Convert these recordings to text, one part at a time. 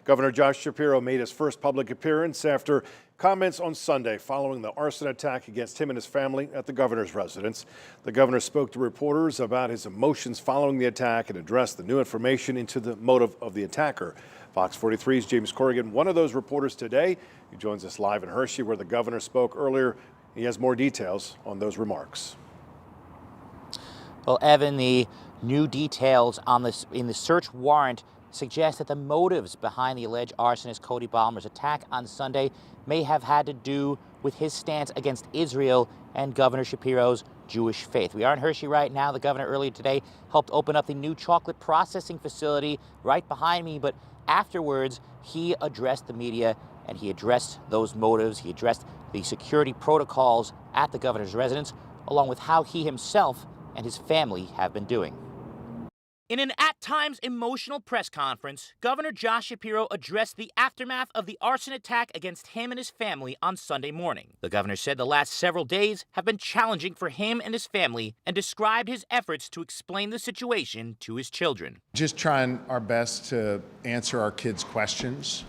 Governor Josh Shapiro made his first public appearance after comments on Sunday following the arson attack against him and his family at the governor's residence. The governor spoke to reporters about his emotions following the attack and addressed the new information into the motive of the attacker. Fox 43's James Corrigan, one of those reporters today. He joins us live in Hershey, where the governor spoke earlier. He has more details on those remarks. Well, Evan, the new details on this in the search warrant suggest that the motives behind the alleged arsonist Cody Balmer's attack on Sunday may have had to do with his stance against Israel and Governor Shapiro's Jewish faith. We are in Hershey right now. The governor earlier today helped open up the new chocolate processing facility right behind me, but afterwards he addressed the media and he addressed those motives. He addressed the security protocols at the governor's residence, along with how he himself and his family have been doing. In an at times emotional press conference, Governor Josh Shapiro addressed the aftermath of the arson attack against him and his family on Sunday morning. The governor said the last several days have been challenging for him and his family and described his efforts to explain the situation to his children. Just trying our best to answer our kids' questions,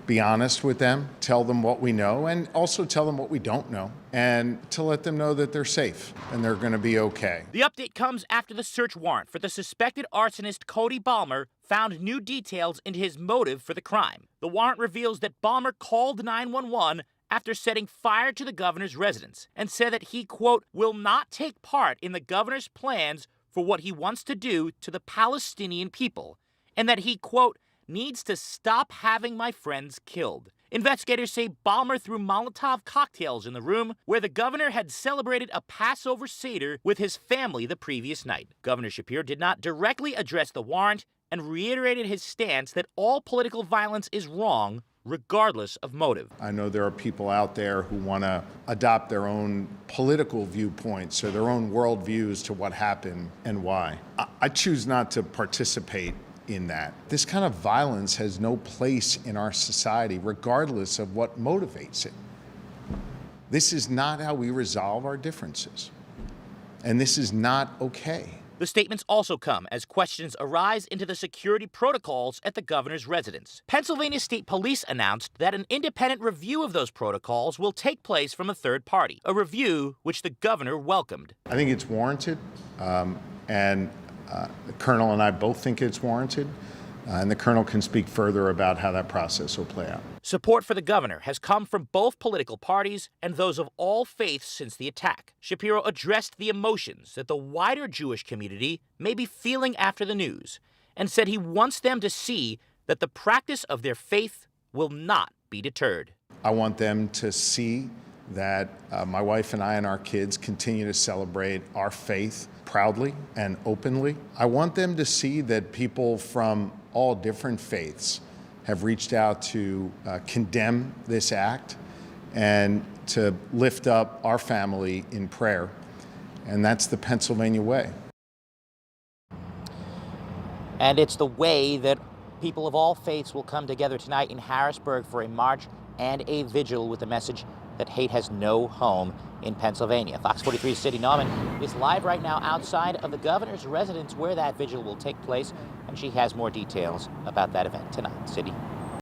be honest with them, tell them what we know, and also tell them what we don't know, and to let them know that they're safe and they're going to be okay. The update comes after the search warrant for the suspected arsonist Cody Balmer found new details into his motive for the crime. The warrant reveals that Balmer called 911 after setting fire to the governor's residence and said that he, quote, will not take part in the governor's plans for what he wants to do to the Palestinian people, and that he, quote, needs to stop having my friends killed. Investigators say Balmer threw Molotov cocktails in the room where the governor had celebrated a Passover Seder with his family the previous night. Governor Shapiro did not directly address the warrant and reiterated his stance that all political violence is wrong, regardless of motive. I know there are people out there who want to adopt their own political viewpoints or their own worldviews to what happened and why. I choose not to participate in that. This kind of violence has no place in our society, regardless of what motivates it. This is not how we resolve our differences, and this is not okay. The statements also come as questions arise into the security protocols at the governor's residence. Pennsylvania State Police announced that an independent review of those protocols will take place from a third party, a review which the governor welcomed. I think it's warranted, and the colonel and I both think it's warranted, and the colonel can speak further about how that process will play out. Support for the governor has come from both political parties and those of all faiths since the attack. Shapiro addressed the emotions that the wider Jewish community may be feeling after the news and said he wants them to see that the practice of their faith will not be deterred. I want them to see that my wife and I and our kids continue to celebrate our faith proudly and openly. I want them to see that people from all different faiths have reached out to condemn this act and to lift up our family in prayer. And that's the Pennsylvania way. And it's the way that people of all faiths will come together tonight in Harrisburg for a march and a vigil with the message that hate has no home in Pennsylvania. Fox 43's City Nauman is live right now outside of the governor's residence where that vigil will take place, and she has more details about that event tonight. City.